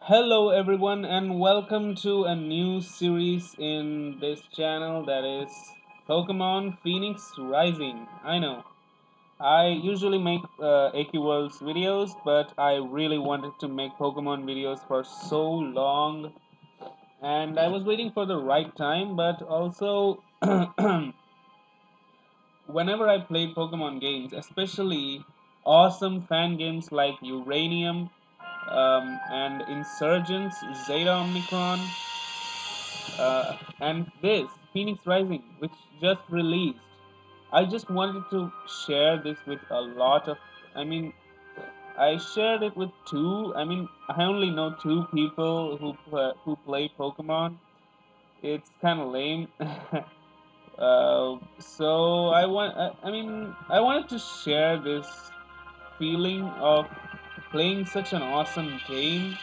Hello, everyone, and welcome to a new series in this channel that is Pokemon Phoenix Rising. I know I usually make AQ videos, but I really wanted to make Pokemon videos for so long, and I was waiting for the right time. But also, whenever I played Pokemon games, especially awesome fan games like Uranium and Insurgence, Zeta Omnicron, and this Phoenix Rising, which just released. I just wanted to share this with a lot of. I mean, I shared it with two. I only know two people who play Pokemon. It's kind of lame. So I want. I wanted to share this feeling of playing such an awesome game,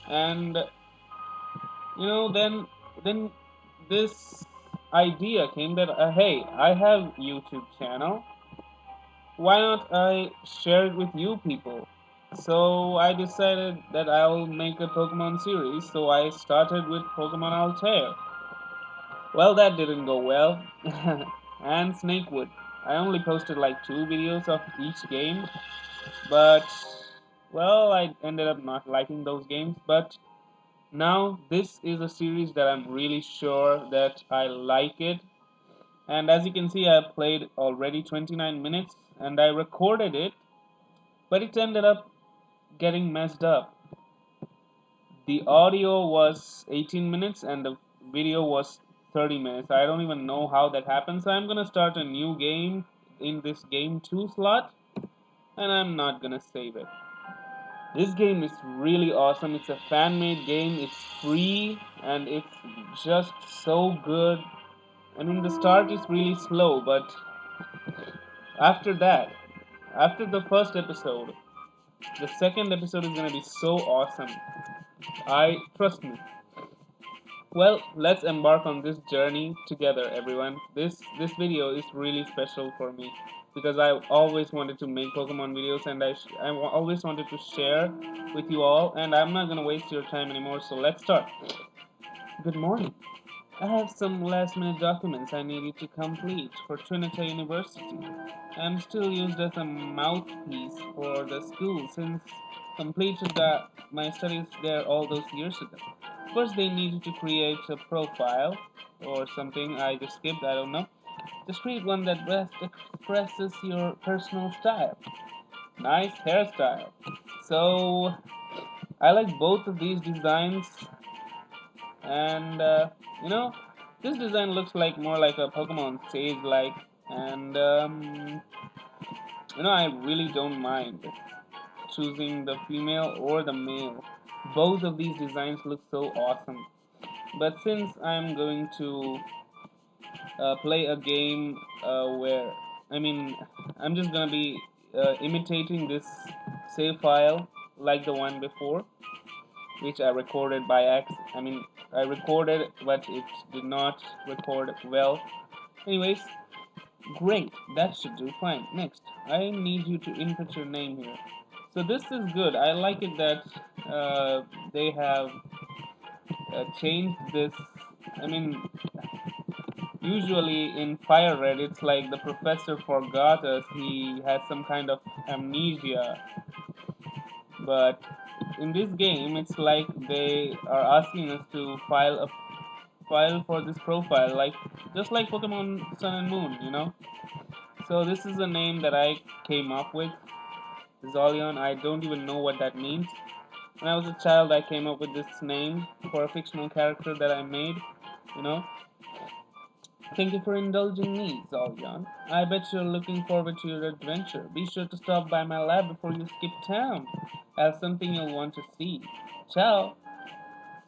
and then this idea came that hey, I have YouTube channel, why not I share it with you people? So I decided that I'll make a Pokemon series, so I started with Pokemon Altair. Well, that didn't go well. And Snakewood, I only posted like 2 videos of each game, but well, I ended up not liking those games. But now, this is a series that I'm really sure that I like it. And as you can see, I played already 29 minutes and I recorded it, but it ended up getting messed up. The audio was 18 minutes and the video was 30 minutes. I don't even know how that happened. So I'm gonna start a new game in this game 2 slot, and I'm not gonna save it. This game is really awesome. It's a fan made game, it's free, and it's just so good. The start is really slow, but after that, after the first episode, the second episode is gonna be so awesome. I trust me. Well, let's embark on this journey together, everyone. This video is really special for me because I always wanted to make Pokemon videos and always wanted to share with you all. And I'm not gonna waste your time anymore. So let's start. Good morning. I have some last minute documents I needed to complete for Trinity University. I'm still used as a mouthpiece for the school since completed my studies there all those years ago. First, they needed to create a profile or something I just skipped, I don't know. Just create one that best expresses your personal style. Nice hairstyle. So, I like both of these designs, and you know, this design looks like more like a Pokemon stage like, and I really don't mind choosing the female or the male. Both of these designs look so awesome. But since I'm going to play a game where, I mean, I'm just gonna be imitating this save file like the one before, which I recorded by accident. I recorded, but it did not record well. Anyways, great, that should do fine. Next, I need you to input your name here. So this is good. I like it that they have changed this. I mean, Usually in Fire Red, it's like the professor forgot us. He has some kind of amnesia. But in this game, it's like they are asking us to file for this profile, like just like Pokemon Sun and Moon. So this is a name that I came up with, Zolion. I don't even know what that means. When I was a child, I came up with this name for a fictional character that I made. You know. Thank you for indulging me, Zoljan. I bet you're looking forward to your adventure. Be sure to stop by my lab before you skip town. I have something you'll want to see. Ciao!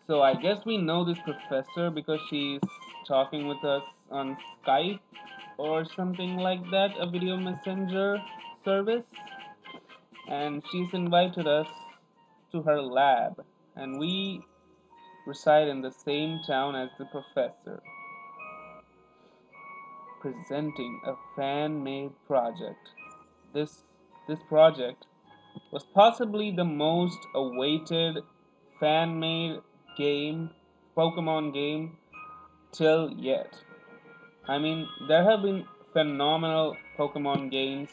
So I guess we know this professor because she's talking with us on Skype or something like that, a video messenger service. And she's invited us to her lab. And we reside in the same town as the professor, presenting a fan-made project. This this project was possibly the most awaited fan-made game, Pokemon game, till yet. I mean, there have been phenomenal Pokemon games,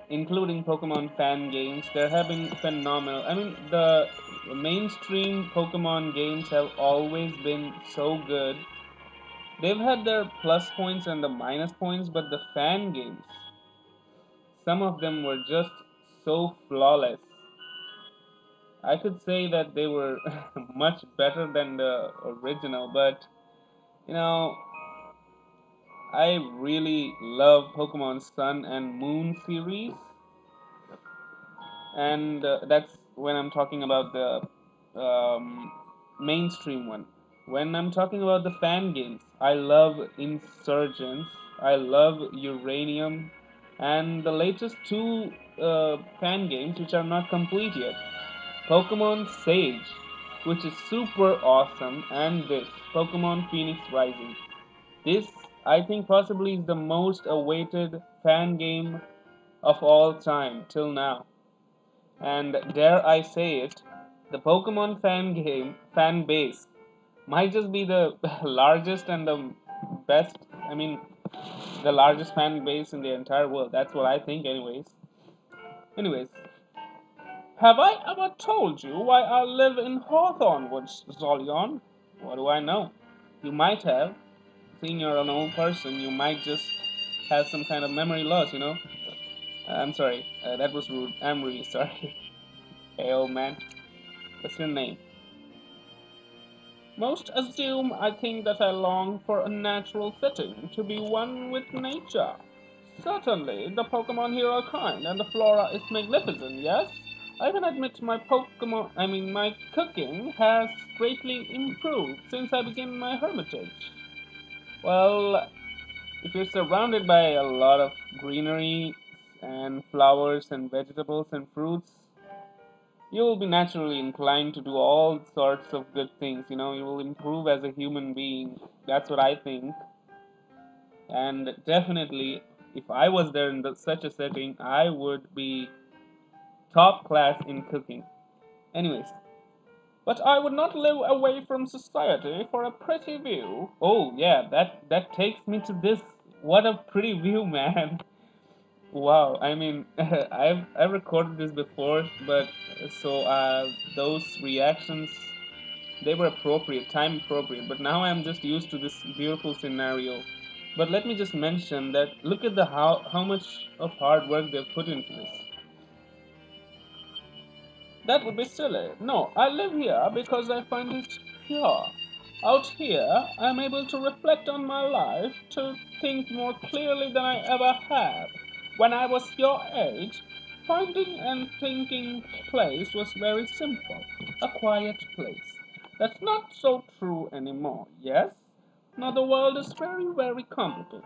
including Pokemon fan games. There have been phenomenal. I mean, the mainstream Pokemon games have always been so good. They've had their plus points and the minus points, but the fan games, some of them were just so flawless. I could say that they were much better than the original, but you know, I really love Pokemon Sun and Moon series, and that's when I'm talking about the mainstream one. When I'm talking about the fan games, I love Insurgence, I love Uranium, and the latest two fan games which are not complete yet, Pokemon Sage, which is super awesome, and this Pokemon Phoenix Rising. This, I think, possibly is the most awaited fan game of all time till now. And dare I say it, the Pokemon fan base might just be the largest and the best. I mean, the largest fan base in the entire world. That's what I think, anyways. Anyways, have I ever told you why I live in Hawthorne Woods, Zolion? What do I know? You might have. Seeing you're an old person, you might just have some kind of memory loss. I'm sorry, that was rude. I'm really sorry. Hey, old man, what's your name? Most assume I think that I long for a natural setting to be one with nature. Certainly, the Pokemon here are kind and the flora is magnificent, yes? I can admit my cooking has greatly improved since I began my hermitage. Well, if you're surrounded by a lot of greenery and flowers and vegetables and fruits, you will be naturally inclined to do all sorts of good things. You will improve as a human being. That's what I think. And definitely, if I was there in such a setting, I would be top class in cooking. Anyways, but I would not live away from society for a pretty view. Oh yeah, that takes me to this. What a pretty view, man. Wow, I mean, I've recorded this before, but those reactions, they were appropriate, time appropriate. But now I'm just used to this beautiful scenario. But let me just mention that look at the how much of hard work they've put into this. That would be silly. No, I live here because I find it pure. Out here, I'm able to reflect on my life, to think more clearly than I ever have. When I was your age, finding and thinking place was very simple, a quiet place. That's not so true anymore, yes? Now the world is very, very complicated.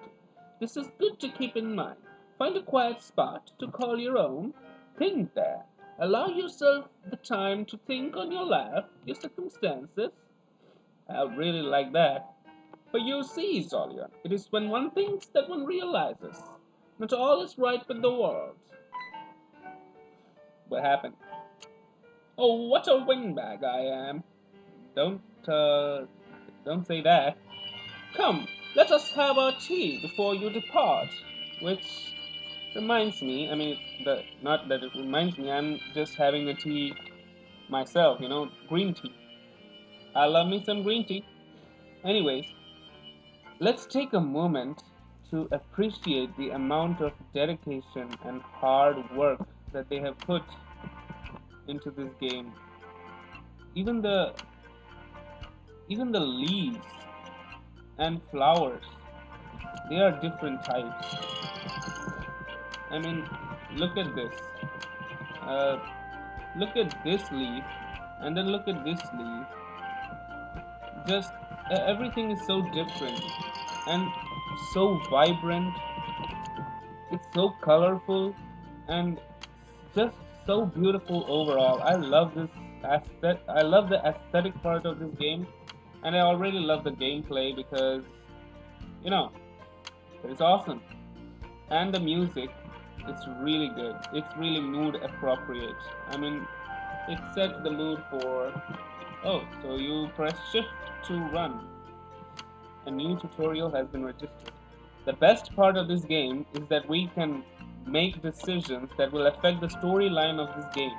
This is good to keep in mind. Find a quiet spot to call your own. Think there. Allow yourself the time to think on your life, your circumstances. I really like that. For you see, Zolian, it is when one thinks that one realizes. Not all is right with the world. What happened? Oh, what a windbag I am. Don't, uh, don't say that. Come, let us have our tea before you depart. Which reminds me, not that it reminds me, I'm just having the tea myself, green tea. I love me some green tea. Anyways, let's take a moment to appreciate the amount of dedication and hard work that they have put into this game. Even the even the leaves and flowers, they are different types. I mean, look at this. Uh, Look at this leaf, and then look at this leaf. Just everything is so different and so vibrant. It's so colorful and just so beautiful overall. I love this aesthetic. I love the aesthetic part of this game, and I already love the gameplay because you know it's awesome. And the music, it's really good. It's really mood appropriate. I mean, It sets the mood for... Oh, so you press shift to run. A new tutorial has been registered. The best part of this game is that we can make decisions that will affect the storyline of this game.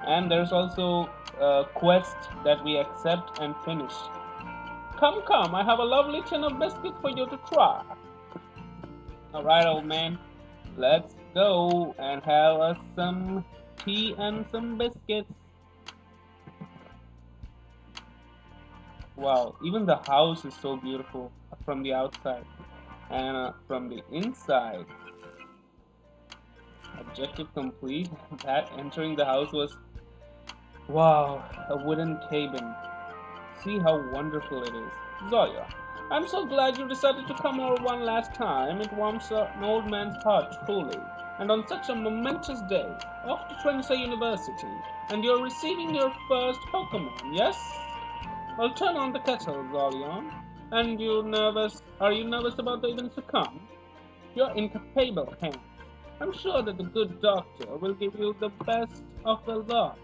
And there's also a quest that we accept and finish. Come, come, I have a lovely tin of biscuits for you to try. Alright, old man, let's go and have us some tea and some biscuits. Wow, even the house is so beautiful from the outside and from the inside. Objective complete. That entering the house was, wow, a wooden cabin. See how wonderful it is. Zoya, I'm so glad you decided to come over one last time. It warms an old man's heart truly. And on such a momentous day, off to Trinity University, and you're receiving your first Pokemon, yes? I'll turn on the kettle, Zolion. And are you nervous about the events to come? You're in capable hands. I'm sure that the good doctor will give you the best of the lot.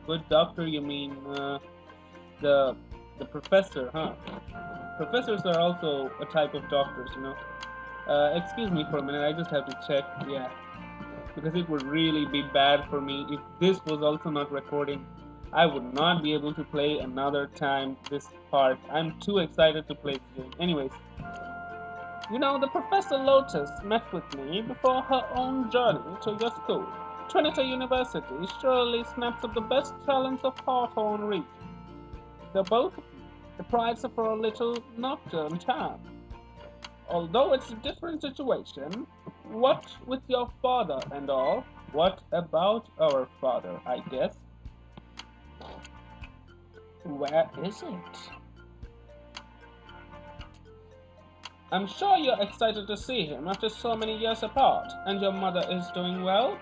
Good doctor, you mean, the professor, huh? Professors are also a type of doctors, you know. Excuse me for a minute, I just have to check, yeah. Because it would really be bad for me if this was also not recording. I would not be able to play another time this part. I'm too excited to play this game. Anyways, you know, the Professor Lotus met with me before her own journey to your school. Trinity University surely snaps up the best talents of Hawthorne region. They're both the prize of our little nocturne town. Although it's a different situation, what with your father and all? What about our father, I guess? Where is it? I'm sure you're excited to see him after so many years apart, and your mother is doing well?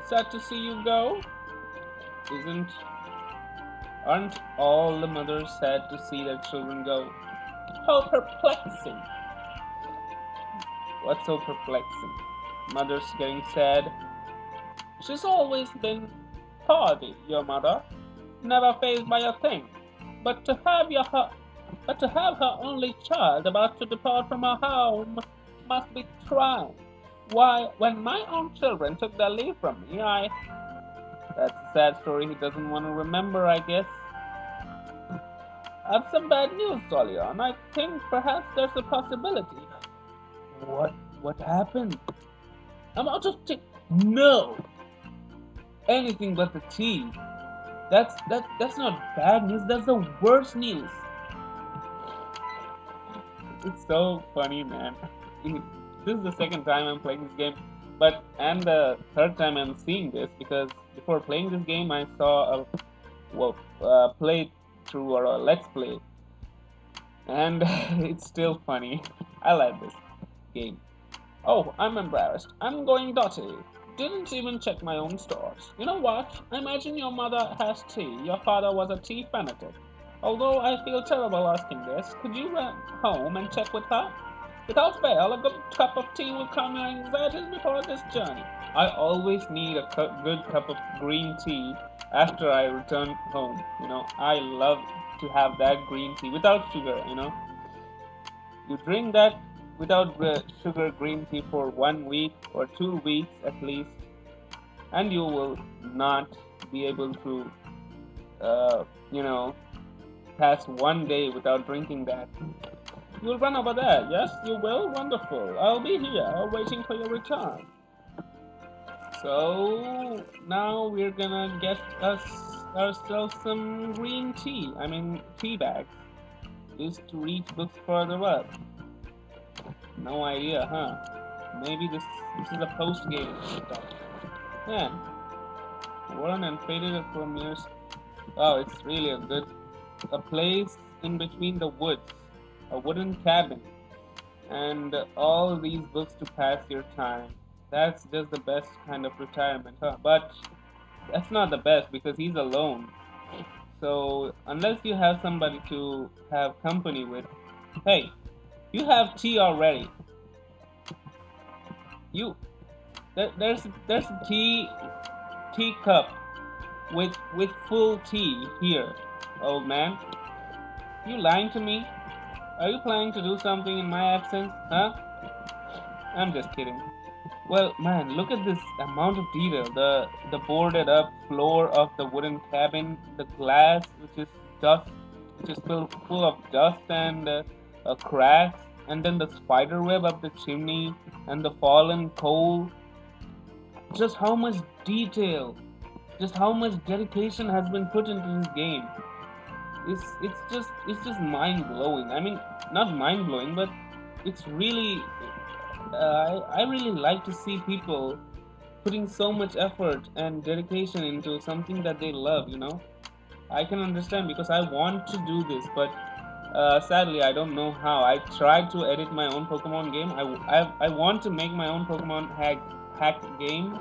Sad to see you go? Aren't all the mothers sad to see their children go? How perplexing! What's so perplexing? Mother's getting sad. She's always been hardy, your mother, never fazed by a thing. But to have her only child about to depart from her home must be trying. Why, when my own children took their leave from me, That's a sad story he doesn't want to remember, I guess. I have some bad news, Solion. I think perhaps there's a possibility. What happened? I'm out of tea. No! Anything but the tea. That's not bad news, that's the worst news. It's so funny, man. This is the second time I'm playing this game, and the third time I'm seeing this, because before playing this game I saw a playthrough or a let's play, and it's still funny. I like this game. Oh, I'm embarrassed. I'm going dotty. Didn't even check my own stores. You know what? I imagine your mother has tea. Your father was a tea fanatic. Although I feel terrible asking this, could you run home and check with her? Without fail, a good cup of tea will calm your anxieties before this journey. I always need a good cup of green tea after I return home. You know, I love to have that green tea without sugar, you know. You drink that without sugar green tea for 1 week or 2 weeks at least, and you will not be able to, pass 1 day without drinking that. You'll run over there, yes, you will? Wonderful. I'll be here, waiting for your return. So, now we're gonna get ourselves some green tea. Tea bags. Used to read books further up. No idea, huh? Maybe this is a post-game stuff. Man, worn and faded from years. Wow, it's really a place in between the woods, a wooden cabin, and all these books to pass your time. That's just the best kind of retirement, huh? But that's not the best because he's alone. So unless you have somebody to have company with, hey, you have tea already. There's a tea cup with full tea here, old man. You lying to me? Are you planning to do something in my absence? Huh? I'm just kidding. Well, man, look at this amount of detail. The boarded up floor of the wooden cabin, the glass dust, which is full of dust and cracks, and then the spider web up the chimney and the fallen coal. Just how much detail, just how much dedication has been put into this game. It's just mind blowing. I mean, not mind blowing, but it's really I really like to see people putting so much effort and dedication into something that they love. I can understand because I want to do this, but sadly, I don't know how. I tried to edit my own Pokemon game. I want to make my own Pokemon hack game,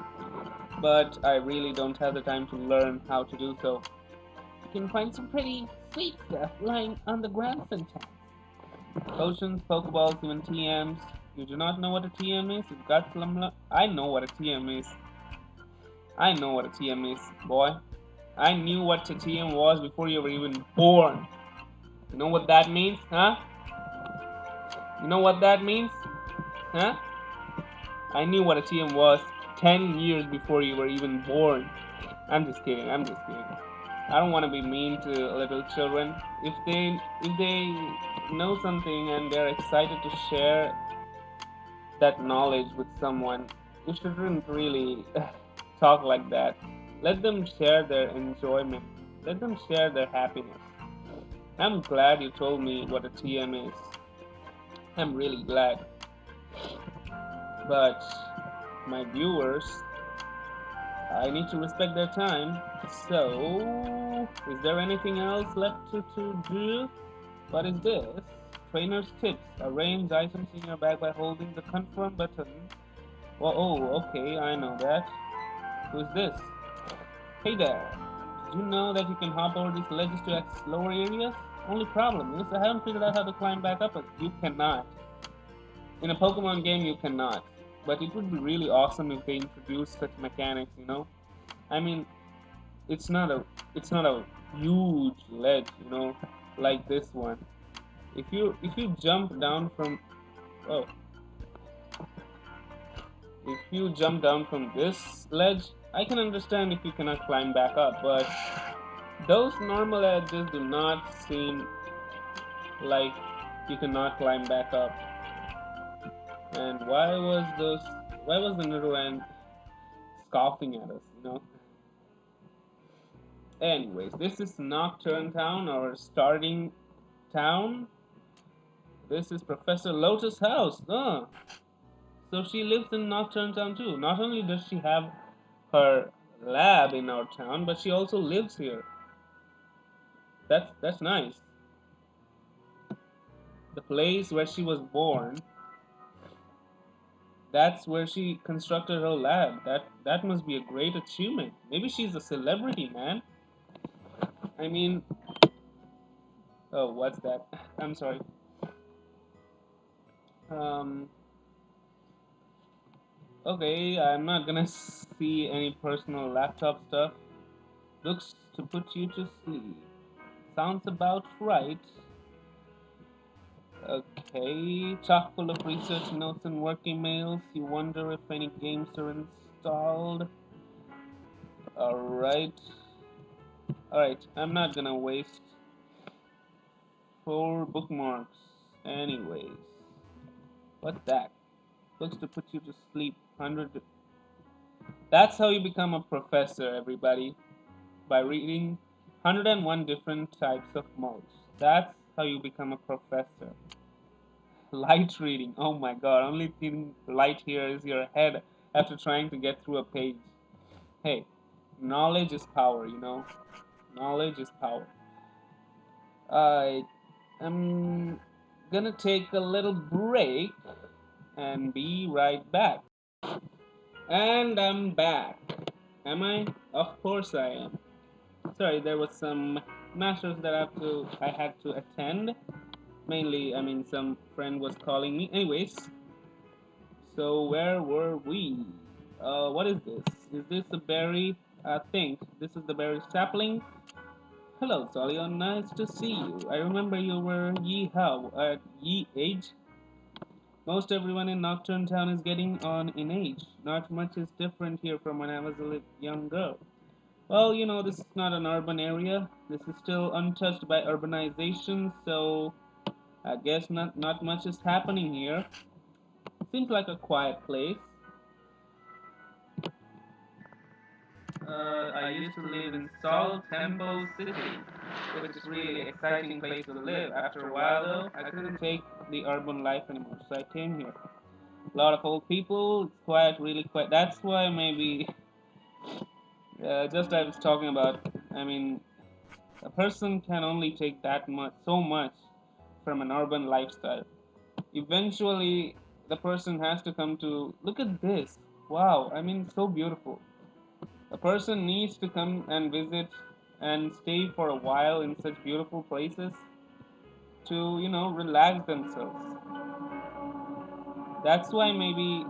but I really don't have the time to learn how to do so. You can find some pretty sweet stuff lying on the ground sometimes. Potions, Pokeballs, even TMs. You do not know what a TM is? You've got some. I know what a TM is. I know what a TM is, boy. I knew what a TM was before you were even born. You know what that means, huh? You know what that means? Huh? I knew what a TM was 10 years before you were even born. I'm just kidding. I don't want to be mean to little children. If they know something and they're excited to share that knowledge with someone, you shouldn't really talk like that. Let them share their enjoyment. Let them share their happiness. I'm glad you told me what a TM is. I'm really glad. But my viewers, I need to respect their time. So, is there anything else left to do? What is this? Trainer's tips. Arrange items in your bag by holding the confirm button. Well, oh, okay, I know that. Who's this? Hey there. Did you know that you can hop over these ledges to access lower areas? Only problem is I haven't figured out how to climb back up, but you cannot. In a Pokemon game, you cannot. But it would be really awesome if they introduced such mechanics. I mean, it's not a huge ledge, like this one. If you jump down from oh if you jump down from this ledge, I can understand if you cannot climb back up, but those normal edges do not seem like you cannot climb back up. And why was the Nidoran scoffing at us? Anyways, this is Nocturne Town, our starting town. This is Professor Lotus' house. So she lives in Nocturne Town too. Not only does she have her lab in our town, but she also lives here. That's nice. The place where she was born, that's where she constructed her lab. That must be a great achievement. Maybe she's a celebrity, man. I mean, oh, what's that? I'm sorry. Okay, I'm not gonna see any personal laptop stuff. Looks to put you to sleep. Sounds about right. Okay, chock full of research notes and work emails. You wonder if any games are installed. Alright. Alright, I'm not gonna waste 4 bookmarks. Anyways. What's that? Looks to put you to sleep. 100. That's how you become a professor, everybody. By reading 101 different types of modes. That's how you become a professor. Light reading. Oh my god, only thing light here is your head after trying to get through a page. Hey, knowledge is power. Knowledge is power. I'm gonna take a little break and be right back. And I'm back. Am I? Of course I am. Sorry, there was some matters that I had to attend. Mainly, I mean, some friend was calling me. Anyways, so where were we? What is this? Is this a berry? I think this is the berry sapling. Hello, Zolion. Nice to see you. I remember you were Yi Hao at Yi age. Most everyone in Nocturne Town is getting on in age. Not much is different here from when I was a young girl. Well, this is not an urban area. This is still untouched by urbanization, so I guess not much is happening here. Seems like a quiet place. I used to live in Seoul Temple City, which is really exciting place to live. After a while, though, I couldn't take the urban life anymore, so I came here. A lot of old people. It's quiet, really quiet. That's why maybe just I was talking about. I mean, a person can only take that much, so much, from an urban lifestyle. Eventually, the person has to come to look at this. Wow, I mean, so beautiful. A person needs to come and visit and stay for a while in such beautiful places to, relax themselves. That's why maybe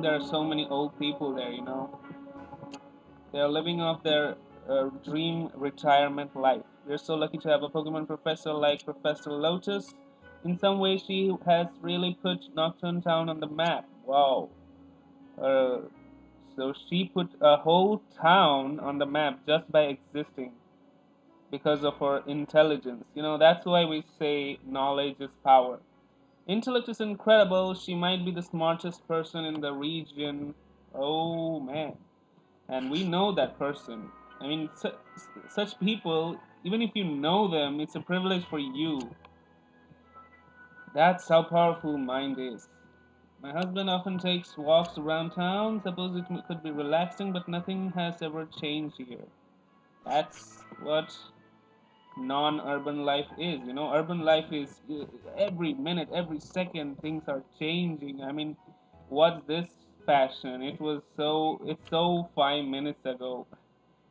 there are so many old people there. They are living off their dream retirement life. We're so lucky to have a Pokemon professor like Professor Lotus. In some ways, she has really put Nocturne Town on the map. Wow. Uh, so she put a whole town on the map just by existing because of her intelligence. That's why we say knowledge is power. Intellect is incredible. She might be the smartest person in the region. Oh man. And we know that person. I mean, such people, even if you know them, it's a privilege for you. That's how powerful mind is. My husband often takes walks around town. Suppose it could be relaxing, but nothing has ever changed here. That's what non-urban life is. Urban life is every minute, every second, things are changing. I mean, what's this fashion? It's so 5 minutes ago.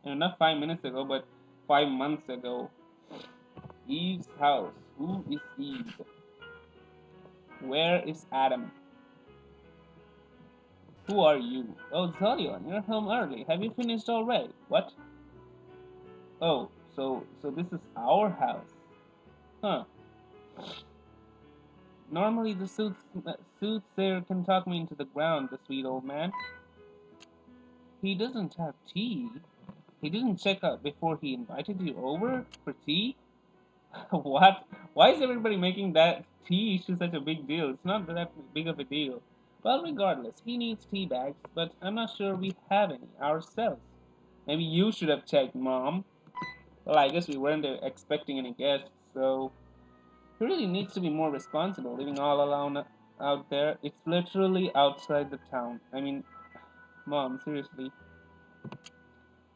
Not 5 minutes ago, but 5 months ago. Eve's house. Who is Eve? Where is Adam? Who are you? Oh, Zolion, you're home early. Have you finished already? What? Oh, so this is our house. Huh. Normally the soothsayer can talk me into the ground, the sweet old man. He doesn't have tea. He didn't check out before he invited you over for tea? What? Why is everybody making that tea issue such a big deal? It's not that big of a deal. Well, regardless, he needs tea bags, but I'm not sure we have any ourselves. Maybe you should have checked, Mom. Well, I guess we weren't expecting any guests, so he really needs to be more responsible, living all alone out there. It's literally outside the town. I mean, Mom, seriously.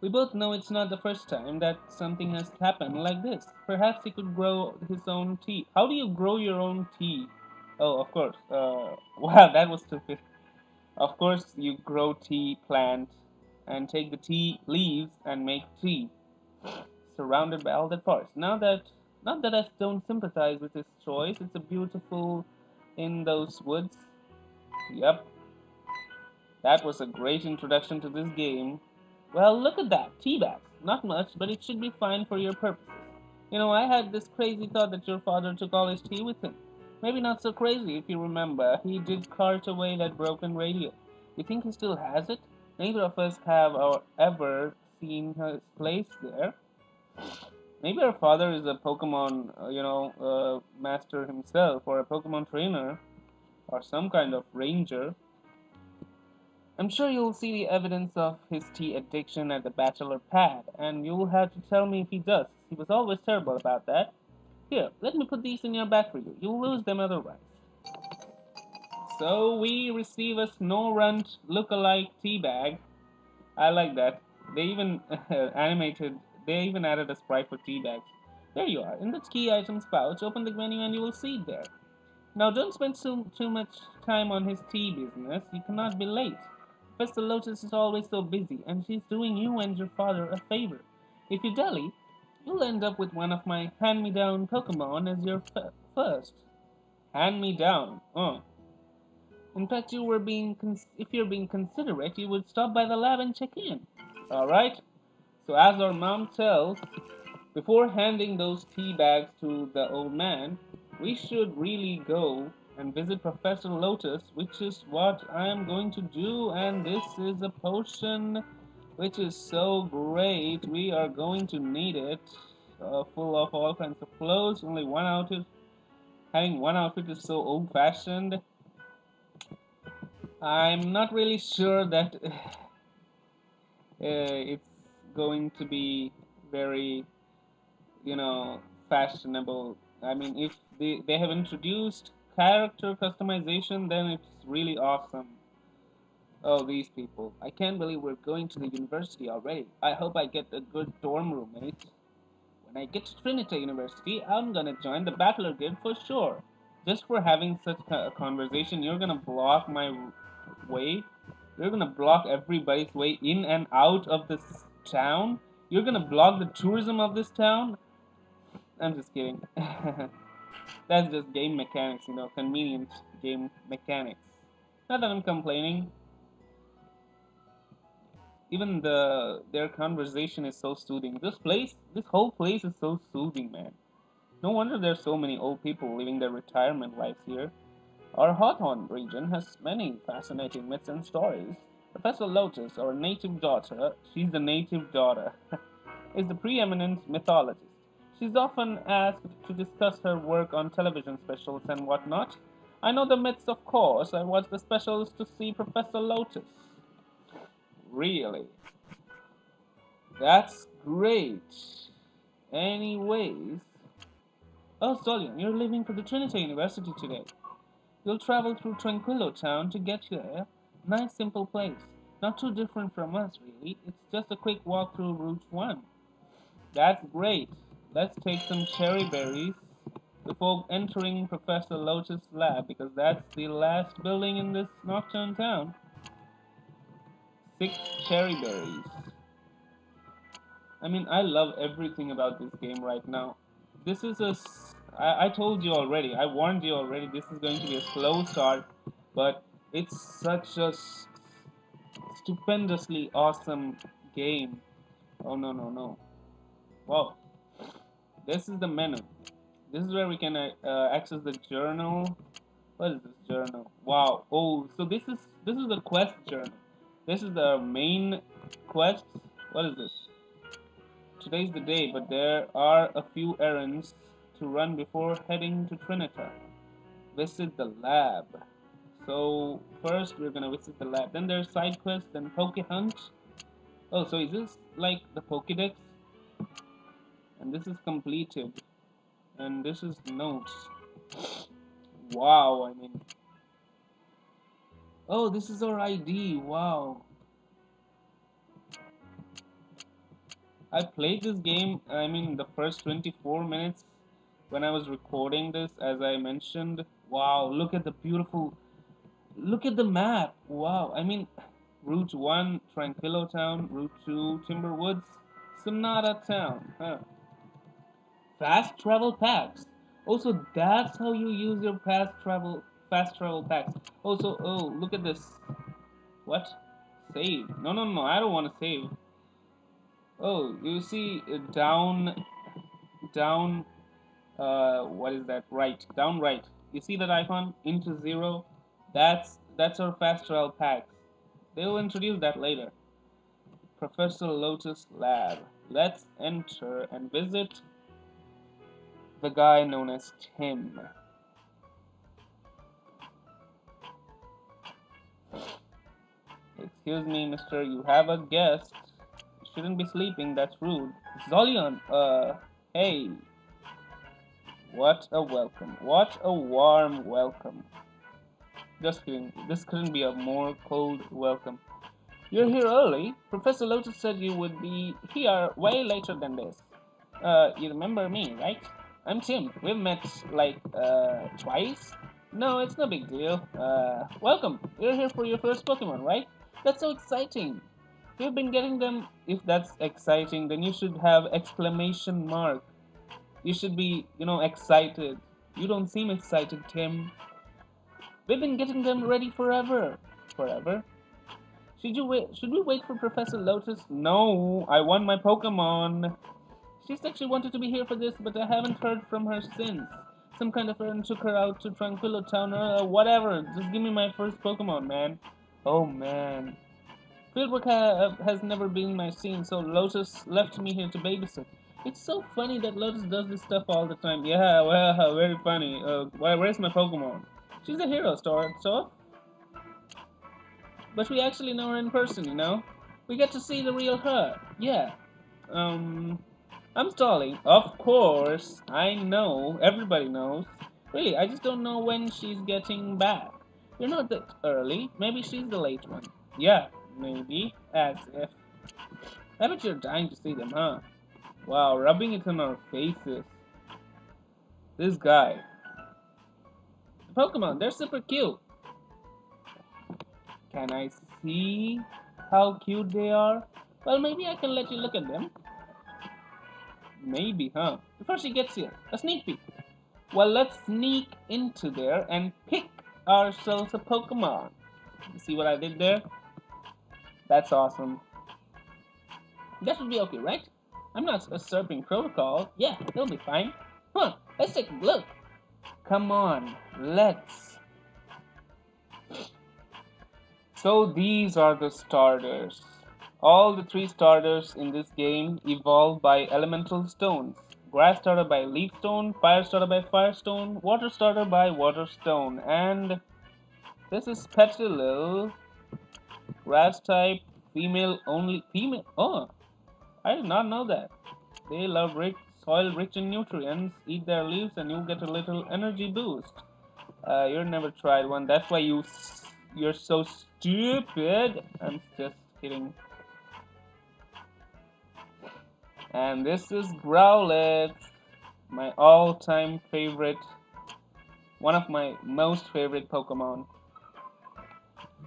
We both know it's not the first time that something has happened like this. Perhaps he could grow his own tea. How do you grow your own tea? Oh, of course. Wow, that was stupid. Of course, you grow tea plant and take the tea leaves and make tea, surrounded by all that forest. Not that I don't sympathize with his choice. It's a beautiful in those woods. Yep, that was a great introduction to this game. Well, look at that. Tea bags. Not much, but it should be fine for your purposes. I had this crazy thought that your father took all his tea with him. Maybe not so crazy if you remember. He did cart away that broken radio. You think he still has it? Neither of us have or ever seen his place there. Maybe our father is a Pokemon, master himself, or a Pokemon trainer, or some kind of ranger. I'm sure you'll see the evidence of his tea addiction at the bachelor pad, and you'll have to tell me if he does. He was always terrible about that. Here, let me put these in your bag for you. You'll lose them otherwise. So we receive a Snorunt look-alike tea bag. I like that. They even animated. They even added a sprite for tea bags. There you are. In the key items pouch, open the menu and you will see it there. Now don't spend too much time on his tea business. You cannot be late. Professor Lotus is always so busy, and she's doing you and your father a favor. If you dally, you'll end up with one of my hand-me-down Pokemon as your first. Hand-me-down. In fact, if you're being considerate, you would stop by the lab and check in. All right. So as our mom tells, before handing those tea bags to the old man, we should really go and visit Professor Lotus, which is what I am going to do. And this is a potion which is so great. We are going to need it. Full of all kinds of clothes, only one outfit. Having one outfit is so old fashioned. I'm not really sure that it's going to be very, you know, fashionable. I mean, if they have introduced character customization, then it's really awesome. Oh, these people. I can't believe we're going to the university already. I hope I get a good dorm roommate. When I get to Trinity University, I'm gonna join the Battler Guild for sure. Just for having such a conversation, you're gonna block my way. You're gonna block everybody's way in and out of this town. You're gonna block the tourism of this town. I'm just kidding. That's just game mechanics, convenient game mechanics. Not that I'm complaining. Even their conversation is so soothing. This whole place is so soothing, man. No wonder there's so many old people living their retirement lives here. Our Hawthorne region has many fascinating myths and stories. Professor Lotus, our native daughter, she's the native daughter, is the preeminent mythologist. She's often asked to discuss her work on television specials and whatnot. I know the myths, of course. I watch the specials to see Professor Lotus. Really? That's great. Anyways. Oh, Solian, you're leaving for the Trinity University today. You'll travel through Tranquillo Town to get there. Nice, simple place. Not too different from us, really. It's just a quick walk through Route 1. That's great. Let's take some cherry berries before entering Professor Lotus' lab, because that's the last building in this nocturne town. 6 cherry berries. I mean, I love everything about this game right now. This is I told you already, I warned you already, this is going to be a slow start, but it's such a stupendously awesome game. Oh, no, no, no. Wow. This is the menu. This is where we can access the journal. What is this journal? Wow. Oh, so this is the quest journal. This is the main quest. What is this? Today's the day, but there are a few errands to run before heading to Trinita. Visit the lab. So first we're gonna visit the lab. Then there's side quest, then Poke Hunt. Oh, so is this like the Pokédex? And this is completed. And this is notes. Wow, I mean. Oh, this is our ID. Wow. I played this game, I mean, the first 24 minutes when I was recording this, as I mentioned. Wow, look at the beautiful, look at the map. Wow, I mean, Route 1, Tranquillo Town, Route 2, Timberwoods, Sonata Town. Huh. Fast travel packs. Also, that's how you use your fast travel packs. Also, oh, look at this. What? Save. No, no, no, I don't want to save. Oh, you see down, what is that? Right, down right. You see that icon? Into zero? That's our fast travel packs. They will introduce that later. Professor Lotus Lab. Let's enter and visit the guy known as Tim. Excuse me, mister, you have a guest. You shouldn't be sleeping, that's rude. Zolion, hey. What a welcome. What a warm welcome. Just kidding. This couldn't be a more cold welcome. You're here early. Professor Lotus said you would be here way later than this. You remember me, right? I'm Tim. We've met, like, twice? No, it's no big deal. Welcome. You're here for your first Pokemon, right? That's so exciting. You've been getting them. If that's exciting, then you should have exclamation mark. You should be, excited. You don't seem excited, Tim. We've been getting them ready forever. Forever? Should we wait for Professor Lotus? No, I want my Pokemon. She said she wanted to be here for this, but I haven't heard from her since. Some kind of errand took her out to Tranquillo Town or whatever. Just give me my first Pokemon, man. Oh man. Fieldwork has never been my scene, so Lotus left me here to babysit. It's so funny that Lotus does this stuff all the time. Yeah, well, very funny. Where's my Pokemon? She's a hero, so but we actually know her in person, you know? We get to see the real her. Yeah. Um, I'm stalling. Of course. I know. Everybody knows. Really, I just don't know when she's getting back. You're not that early. Maybe she's the late one. Yeah, maybe. As if. I bet you're dying to see them, huh? Wow, rubbing it on our faces. This guy. The Pokemon, they're super cute. Can I see how cute they are? Well, maybe I can let you look at them. Maybe, huh? Before she gets here, a sneak peek. Well, let's sneak into there and pick ourselves a Pokemon. You see what I did there? That's awesome. That should be okay, right? I'm not usurping protocol. Yeah, it'll be fine. Huh, let's take a look. Come on, let's. So these are the starters. All the 3 starters in this game evolve by elemental stones. Grass starter by leaf stone, fire starter by fire stone, water starter by water stone, and this is Petilil, grass type, female only. Female. Oh, I did not know that. They love soil rich in nutrients. Eat their leaves, and you get a little energy boost. You've never tried one. That's why you're so stupid. I'm just kidding. And this is Growlithe, my all-time favorite, one of my most favorite Pokemon.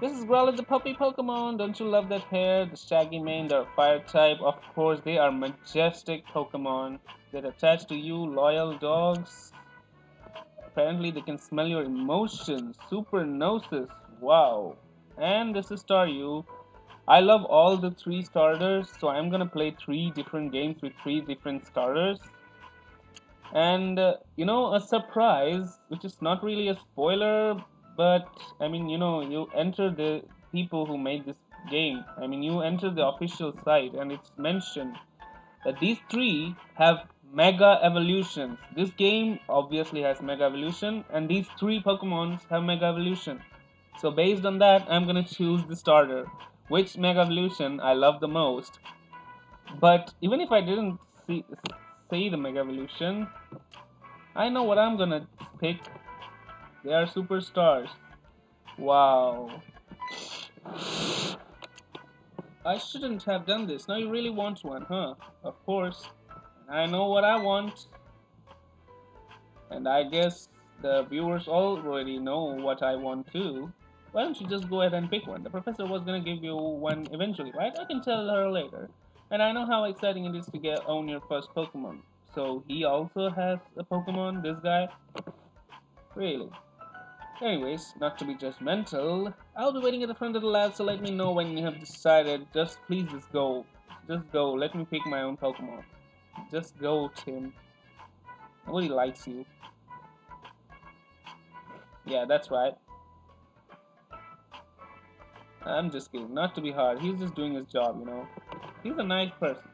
This is Growlithe the puppy Pokemon. Don't you love that hair? The shaggy mane, they're fire type. Of course, they are majestic Pokemon that attach to you, loyal dogs. Apparently, they can smell your emotions. Super Gnosis. Wow. And this is Staryu. I love all the 3 starters, so I'm gonna play 3 different games with 3 different starters. And a surprise, which is not really a spoiler, but I mean, you enter the people who made this game. I mean, you enter the official site, and it's mentioned that these 3 have mega evolutions. This game obviously has mega evolution, and these 3 Pokemons have mega evolution. So based on that, I'm gonna choose the starter. Which Mega Evolution I love the most. But even if I didn't see the Mega Evolution, I know what I'm gonna pick. They are superstars. Wow. I shouldn't have done this. Now you really want one, huh? Of course. I know what I want. And I guess the viewers already know what I want too. Why don't you just go ahead and pick one? The professor was gonna give you one eventually, right? I can tell her later. And I know how exciting it is to own your first Pokemon. So he also has a Pokemon, this guy? Really? Anyways, not to be judgmental, I'll be waiting at the front of the lab, so let me know when you have decided. Please just go. Just go. Let me pick my own Pokemon. Just go, Tim. Nobody likes you. Yeah, that's right. I'm just kidding. Not to be hard. He's just doing his job, you know. He's a nice person.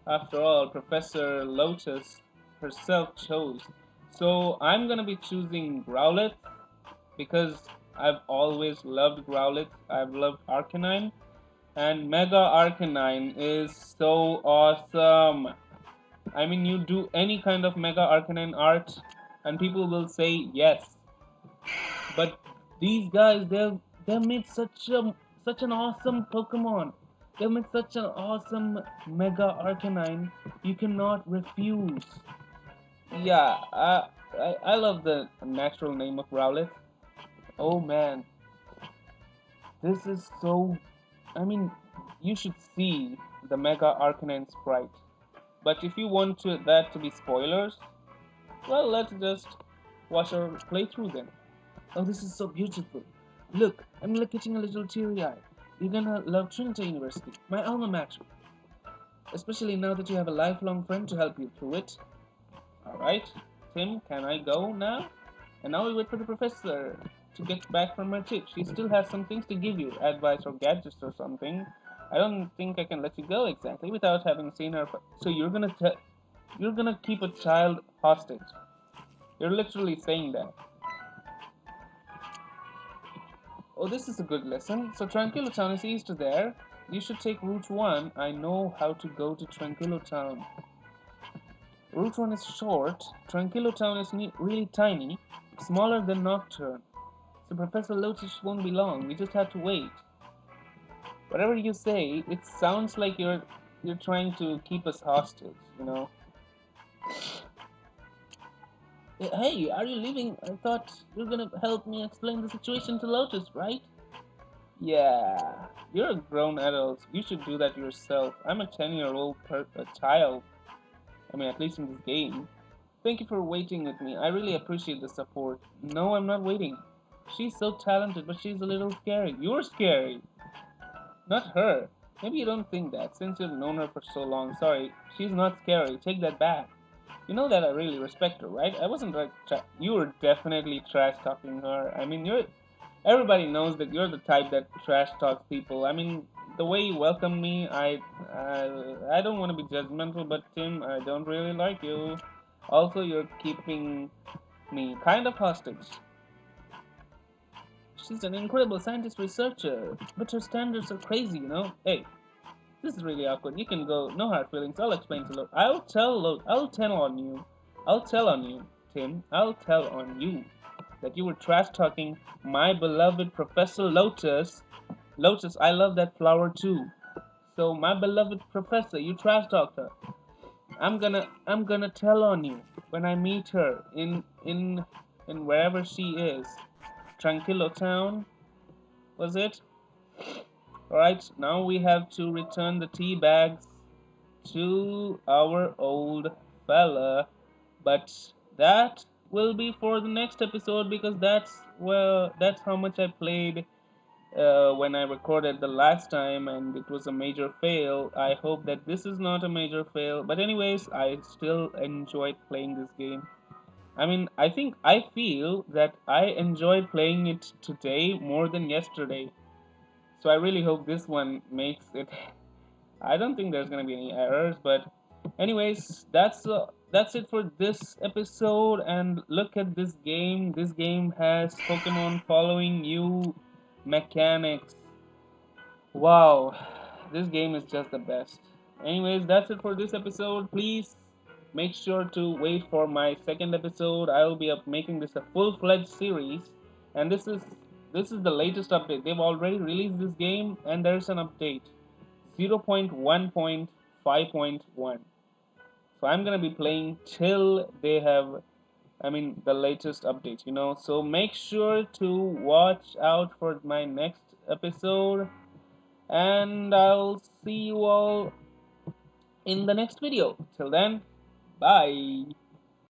After all, Professor Lotus herself chose. So I'm gonna be choosing Growlithe because I've always loved Growlithe. I've loved Arcanine. And Mega Arcanine is so awesome. I mean, you do any kind of Mega Arcanine art and people will say yes. But these guys, they've made such an awesome Pokemon. They've made such an awesome Mega Arcanine. You cannot refuse. Yeah, I love the natural name of Rowlet. Oh man, this is so. I mean, you should see the Mega Arcanine sprite. But if you want that to be spoilers, well, let's just watch our playthrough then. Oh, this is so beautiful. Look, I'm like getting a little teary-eyed. You're gonna love Trinity University, my alma mater, especially now that you have a lifelong friend to help you through it. Alright, Tim, can I go now? And now we wait for the professor to get back from her trip. She still has some things to give you, advice or gadgets or something. I don't think I can let you go exactly without having seen her. So you're gonna keep a child hostage. You're literally saying that. Oh, this is a good lesson. So Tranquillo Town is east of there. You should take Route 1. I know how to go to Tranquillo Town. Route 1 is short. Tranquillo Town is really tiny, smaller than Nocturne. So Professor Lotus won't be long. We just have to wait. Whatever you say, it sounds like you're trying to keep us hostage, you know. Hey, are you leaving? I thought you were gonna help me explain the situation to Lotus, right? Yeah, you're a grown adult. You should do that yourself. I'm a 10-year-old a child. I mean, at least in this game. Thank you for waiting with me. I really appreciate the support. No, I'm not waiting. She's so talented, but she's a little scary. You're scary, not her. Maybe you don't think that since you've known her for so long. Sorry, she's not scary. Take that back. You know that I really respect her, right? I wasn't like you were definitely trash talking her. I mean, you're everybody knows that you're the type that trash talks people. I mean, the way you welcome me, I don't want to be judgmental, but Tim, I don't really like you. Also, you're keeping me kind of hostage. She's an incredible scientist researcher, but her standards are crazy, you know? Hey, this is really awkward. You can go. No hard feelings. I'll explain to Lo. I'll tell on you. I'll tell on you, Tim. I'll tell on you that you were trash talking my beloved Professor Lotus. Lotus, I love that flower too. So my beloved professor, you trash talked her. I'm gonna tell on you when I meet her in wherever she is. Tranquillo Town, was it? Alright, now we have to return the tea bags to our old fella. But that will be for the next episode because that's how much I played when I recorded the last time and it was a major fail. I hope that this is not a major fail. But anyways, I still enjoyed playing this game. I mean, I feel that I enjoyed playing it today more than yesterday. So I really hope this one makes it. I don't think there's gonna be any errors, but anyways, that's it for this episode. And look at this game. This game has Pokemon following you mechanics. Wow, this game is just the best. Anyways, that's it for this episode. Please make sure to wait for my second episode. I will be up making this a full-fledged series, and this is the latest update. They've already released this game, and there's an update 0.1.5.1. So I'm gonna be playing till they have, I mean, the latest update. So make sure to watch out for my next episode, and I'll see you all in the next video. Till then, bye.